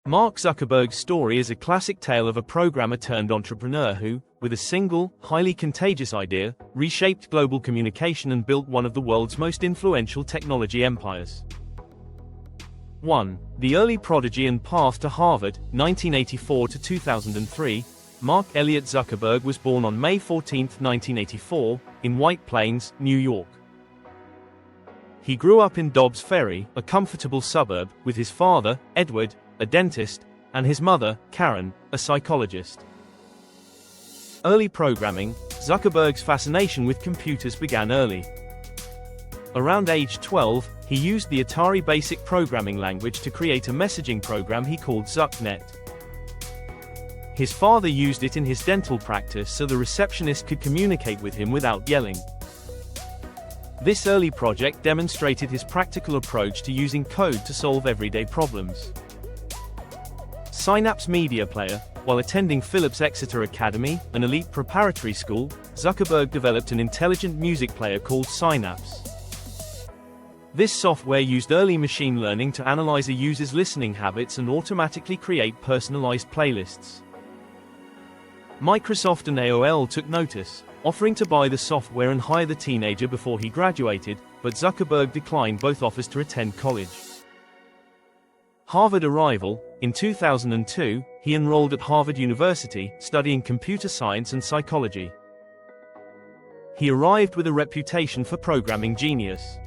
Mark Zuckerberg's story is a classic tale of a programmer turned entrepreneur who, with a single, highly contagious idea, reshaped global communication and built one of the world's most influential technology empires. 1. The early prodigy and path to Harvard, 1984 to 2003. Mark Elliott Zuckerberg was born on May 14, 1984, in White Plains, New York. He grew up in Dobbs Ferry, a comfortable suburb, with his father, Edward, a dentist, and his mother, Karen, a psychologist. Early programming. Zuckerberg's fascination with computers began early. Around age 12, he used the Atari Basic programming language to create a messaging program he called ZuckNet. His father used it in his dental practice so the receptionist could communicate with him without yelling. This early project demonstrated his practical approach to using code to solve everyday problems. Synapse Media Player. While attending Phillips Exeter Academy, an elite preparatory school, Zuckerberg developed an intelligent music player called Synapse. This software used early machine learning to analyze a user's listening habits and automatically create personalized playlists. Microsoft and AOL took notice, offering to buy the software and hire the teenager before he graduated, but Zuckerberg declined both offers to attend college. Harvard arrival. In 2002, he enrolled at Harvard University, studying computer science and psychology. He arrived with a reputation for programming genius.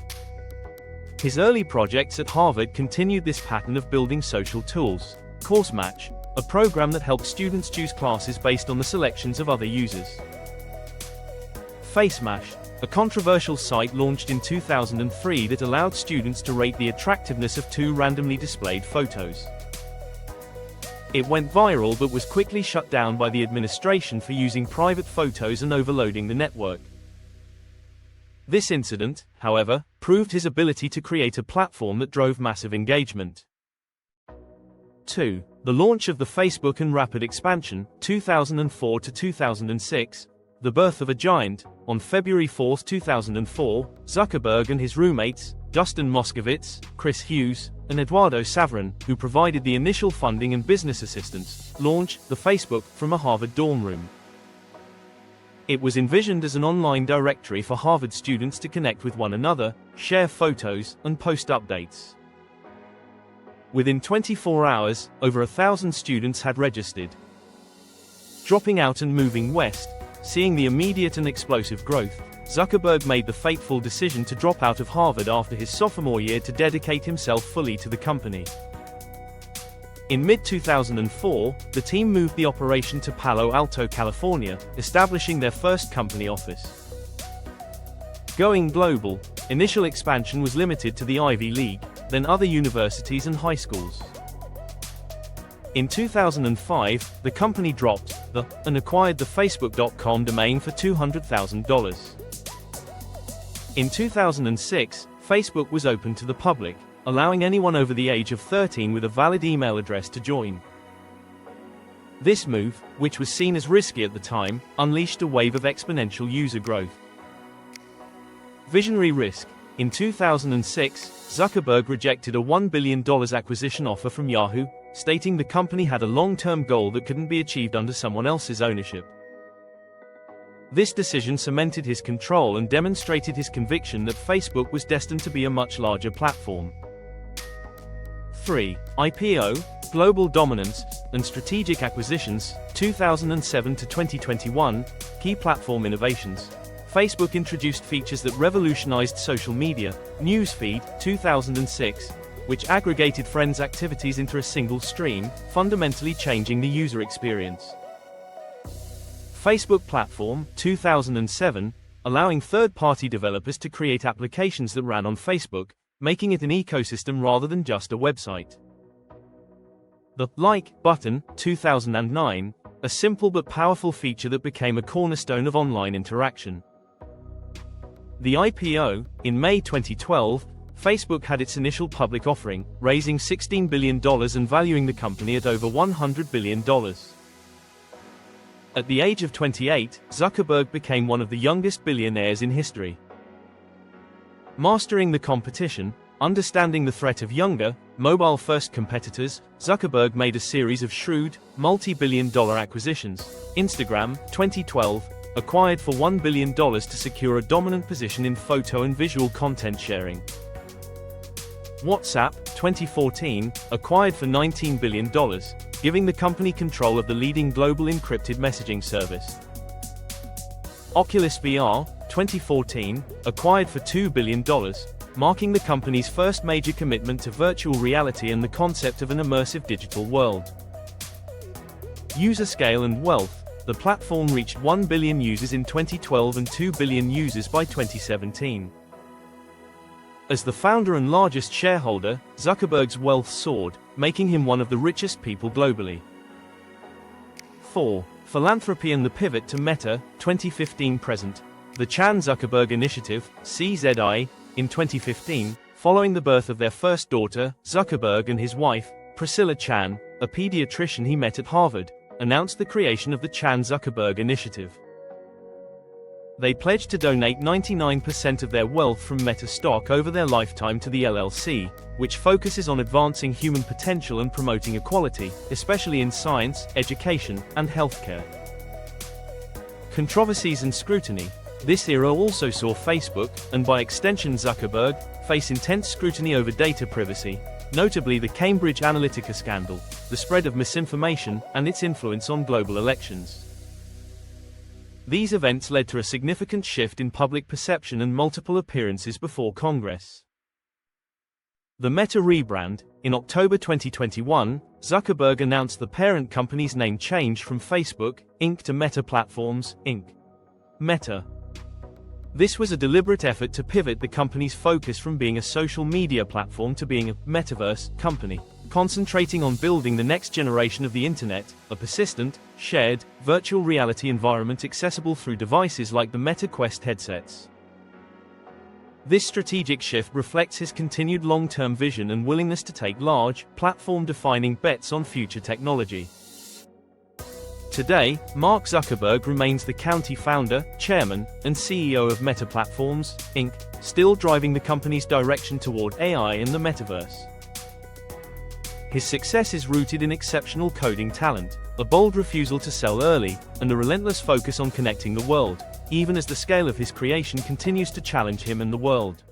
His early projects at Harvard continued this pattern of building social tools. Course Match, a program that helped students choose classes based on the selections of other users. FaceMash, a controversial site launched in 2003 that allowed students to rate the attractiveness of two randomly displayed photos. It went viral but was quickly shut down by the administration for using private photos and overloading the network. This incident, however, proved his ability to create a platform that drove massive engagement. 2. The launch of the Facebook and rapid expansion, 2004 to 2006. The birth of a giant. On February 4, 2004, Zuckerberg and his roommates, Dustin Moskovitz, Chris Hughes, and Eduardo Saverin, who provided the initial funding and business assistance, launched the Facebook from a Harvard dorm room. It was envisioned as an online directory for Harvard students to connect with one another, share photos, and post updates. Within 24 hours, over 1,000 students had registered. Dropping out and moving west. Seeing the immediate and explosive growth, Zuckerberg made the fateful decision to drop out of Harvard after his sophomore year to dedicate himself fully to the company. In mid-2004, the team moved the operation to Palo Alto, California, establishing their first company office. Going global. Initial expansion was limited to the Ivy League, then other universities and high schools. In 2005, the company dropped the and acquired the Facebook.com domain for $200,000. In 2006, Facebook was opened to the public, allowing anyone over the age of 13 with a valid email address to join. This move, which was seen as risky at the time, unleashed a wave of exponential user growth. Visionary risk. In 2006, Zuckerberg rejected a $1 billion acquisition offer from Yahoo, stating the company had a long-term goal that couldn't be achieved under someone else's ownership. This decision cemented his control and demonstrated his conviction that Facebook was destined to be a much larger platform. 3. IPO, global dominance, and strategic acquisitions, 2007 to 2021, key platform innovations. Facebook introduced features that revolutionized social media. Newsfeed, 2006, which aggregated friends' activities into a single stream, fundamentally changing the user experience. Facebook Platform, 2007, allowing third-party developers to create applications that ran on Facebook, making it an ecosystem rather than just a website. The Like button, 2009, a simple but powerful feature that became a cornerstone of online interaction. The IPO. In May 2012, Facebook had its initial public offering, raising $16 billion and valuing the company at over $100 billion. At the age of 28, Zuckerberg became one of the youngest billionaires in history. Mastering the competition. Understanding the threat of younger, mobile-first competitors, Zuckerberg made a series of shrewd, multi-billion-dollar acquisitions. Instagram, 2012, acquired for $1 billion to secure a dominant position in photo and visual content sharing. WhatsApp, 2014, acquired for $19 billion, giving the company control of the leading global encrypted messaging service. Oculus VR, 2014, acquired for $2 billion, marking the company's first major commitment to virtual reality and the concept of an immersive digital world. User scale and wealth, the platform reached 1 billion users in 2012 and 2 billion users by 2017. As the founder and largest shareholder, Zuckerberg's wealth soared, making him one of the richest people globally. 4. Philanthropy and the pivot to Meta, 2015-present. The Chan Zuckerberg Initiative, CZI, in 2015, following the birth of their first daughter, Zuckerberg and his wife, Priscilla Chan, a pediatrician he met at Harvard, announced the creation of the Chan Zuckerberg Initiative. They pledged to donate 99% of their wealth from Meta stock over their lifetime to the LLC, which focuses on advancing human potential and promoting equality, especially in science, education, and healthcare. Controversies and scrutiny. This era also saw Facebook, and by extension Zuckerberg, face intense scrutiny over data privacy, notably the Cambridge Analytica scandal, the spread of misinformation, and its influence on global elections. These events led to a significant shift in public perception and multiple appearances before Congress. The Meta rebrand. In October 2021, Zuckerberg announced the parent company's name change from Facebook, Inc. to Meta Platforms, Inc. Meta. This was a deliberate effort to pivot the company's focus from being a social media platform to being a metaverse company, concentrating on building the next generation of the internet, a persistent, shared, virtual reality environment accessible through devices like the Meta Quest headsets. This strategic shift reflects his continued long-term vision and willingness to take large, platform-defining bets on future technology. Today, Mark Zuckerberg remains the county founder, chairman, and CEO of Meta Platforms, Inc., still driving the company's direction toward AI and the metaverse. His success is rooted in exceptional coding talent, a bold refusal to sell early, and a relentless focus on connecting the world, even as the scale of his creation continues to challenge him and the world.